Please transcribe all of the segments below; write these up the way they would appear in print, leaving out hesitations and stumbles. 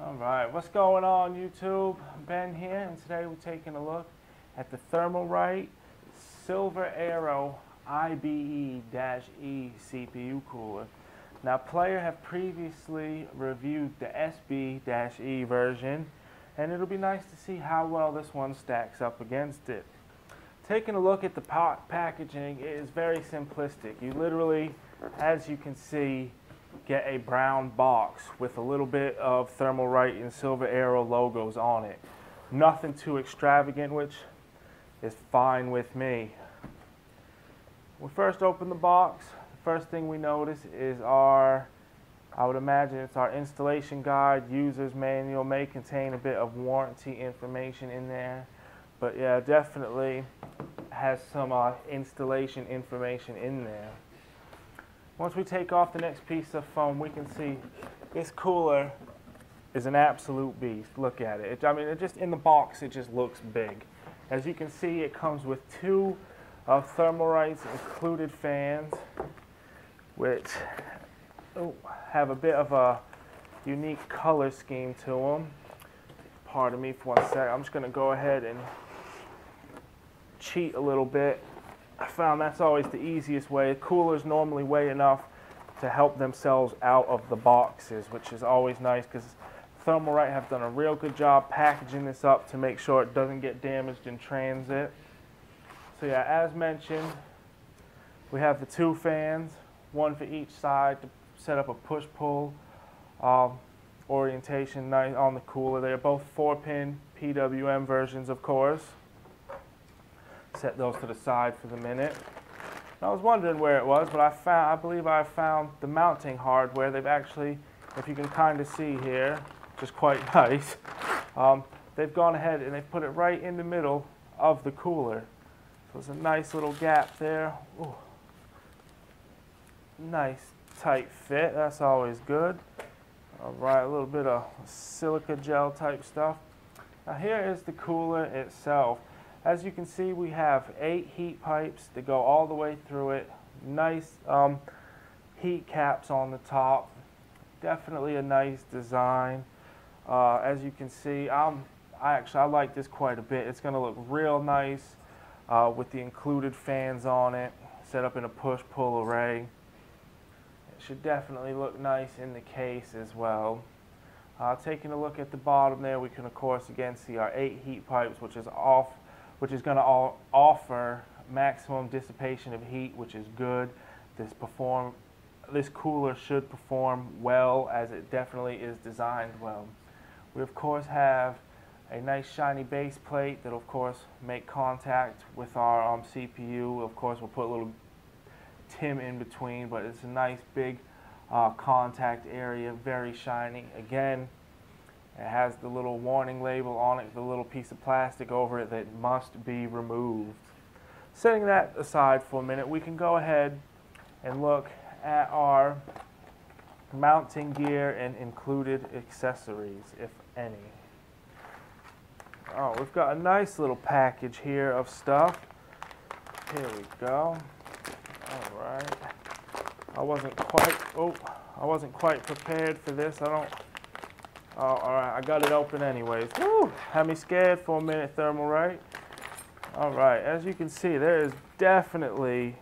Alright, what's going on YouTube? Ben here, and today we're taking a look at the Thermalright Silver Arrow IBE-E CPU cooler. Now, Player have previously reviewed the SB-E version, and it'll be nice to see how well this one stacks up against it. Taking a look at the packaging, it is very simplistic. You literally, as you can see, get a brown box with a little bit of Thermalright and Silver Arrow logos on it. Nothing too extravagant, which is fine with me. When we first open the box, the first thing we notice is I would imagine it's our installation guide, user's manual. May contain a bit of warranty information in there, but yeah, definitely has some installation information in there. Once we take off the next piece of foam, we can see this cooler is an absolute beast. Look at it. I mean, it just in the box, it just looks big. As you can see, it comes with two of Thermalright's included fans, which have a bit of a unique color scheme to them. Pardon me for 1 sec. I'm just going to go ahead and cheat a little bit. I found that's always the easiest way. Coolers normally weigh enough to help themselves out of the boxes, which is always nice because Thermalright have done a real good job packaging this up to make sure it doesn't get damaged in transit. So yeah, as mentioned, we have the two fans, one for each side to set up a push-pull orientation on the cooler. They are both 4-pin PWM versions, of course. Set those to the side for the minute. I was wondering where it was, but I believe I found the mounting hardware. They've actually, if you can kind of see here, which is quite nice, they've gone ahead and they've put it right in the middle of the cooler. So there's a nice little gap there. Ooh. Nice tight fit, that's always good. Alright, a little bit of silica gel type stuff. Now here is the cooler itself. As you can see, we have 8 heat pipes that go all the way through it. Nice heat caps on the top. Definitely a nice design. As you can see, I like this quite a bit. It's going to look real nice with the included fans on it, set up in a push-pull array. It should definitely look nice in the case as well. Taking a look at the bottom there, we can of course again see our 8 heat pipes, which is going to offer maximum dissipation of heat, which is good. This cooler should perform well, as it definitely is designed well. We of course have a nice shiny base plate that will of course make contact with our CPU. Of course we'll put a little TIM in between, but it's a nice big contact area, very shiny. Again, it has the little warning label on it, the little piece of plastic over it that must be removed. Setting that aside for a minute, we can go ahead and look at our mounting gear and included accessories, if any. Oh, we've got a nice little package here of stuff. Here we go. All right. I wasn't quite prepared for this. Oh, alright, I got it open anyways. Woo! Had me scared for a minute, Thermalright. Alright, as you can see, there is definitely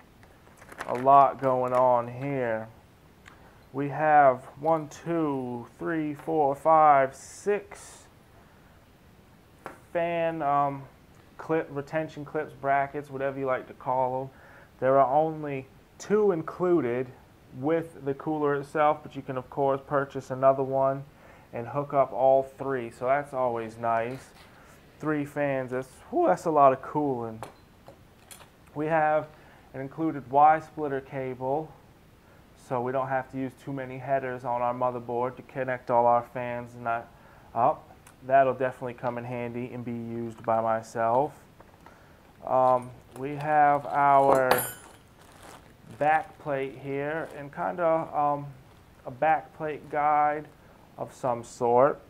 a lot going on here. We have 1, 2, 3, 4, 5, 6 fan retention clips, brackets, whatever you like to call them. There are only 2 included with the cooler itself, but you can of course purchase another one and hook up all 3, so that's always nice. 3 fans, that's a lot of cooling. We have an included Y-splitter cable, so we don't have to use too many headers on our motherboard to connect all our fans up. That'll definitely come in handy and be used by myself. We have our back plate here, and kind of a back plate guide of some sort.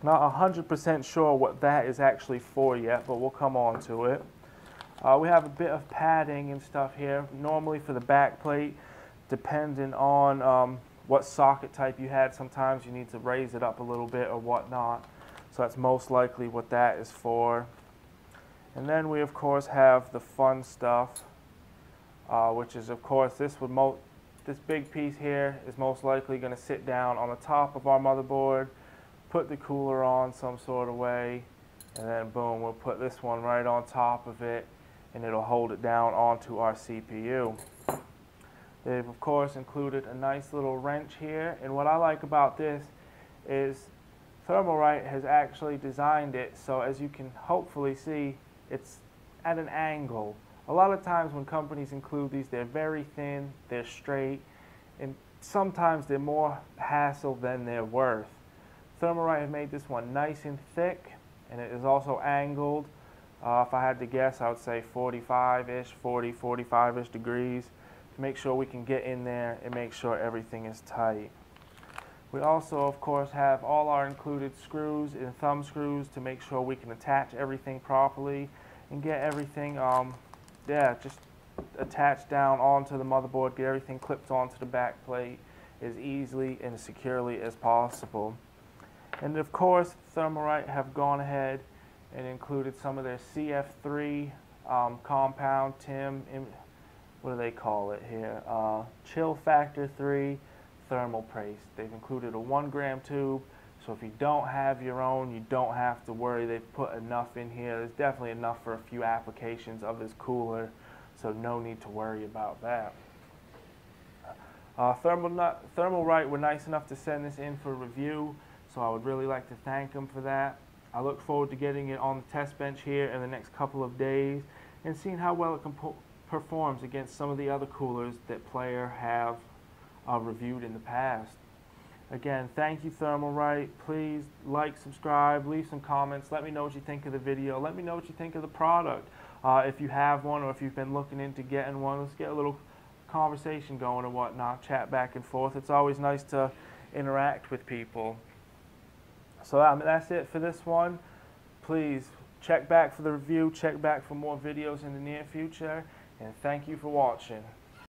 Not 100% sure what that is actually for yet, but we'll come on to it. We have a bit of padding and stuff here, normally for the back plate, depending on what socket type you had. Sometimes you need to raise it up a little bit or whatnot. So that's most likely what that is for. And then we of course have the fun stuff, which is of course this big piece here is most likely going to sit down on the top of our motherboard, put the cooler on some sort of way, and then boom, we'll put this one right on top of it, and it'll hold it down onto our CPU. They've of course included a nice little wrench here, and what I like about this is Thermalright has actually designed it so, as you can hopefully see, it's at an angle. A lot of times when companies include these, they're very thin, they're straight, and sometimes they're more hassle than they're worth. Thermalright have made this one nice and thick, and it is also angled. If I had to guess, I would say 45-ish, 40, 45-ish degrees to make sure we can get in there and make sure everything is tight. We also, of course, have all our included screws and thumb screws to make sure we can attach everything properly and get everything, just attached down onto the motherboard, get everything clipped onto the back plate as easily and as securely as possible. And of course, Thermalright have gone ahead and included some of their CF3 compound TIM, what do they call it here? Chill Factor 3 thermal paste. They've included a 1 gram tube, so if you don't have your own, you don't have to worry. They've put enough in here. There's definitely enough for a few applications of this cooler, so no need to worry about that. Thermalright were nice enough to send this in for review, so I would really like to thank them for that. I look forward to getting it on the test bench here in the next couple of days and seeing how well it performs against some of the other coolers that Player have reviewed in the past. Again, thank you, Thermalright. Please like, subscribe, leave some comments. Let me know what you think of the video. Let me know what you think of the product. If you have one or if you've been looking into getting one, let's get a little conversation going and whatnot, chat back and forth. It's always nice to interact with people. So that's it for this one. Please check back for the review, check back for more videos in the near future, and thank you for watching.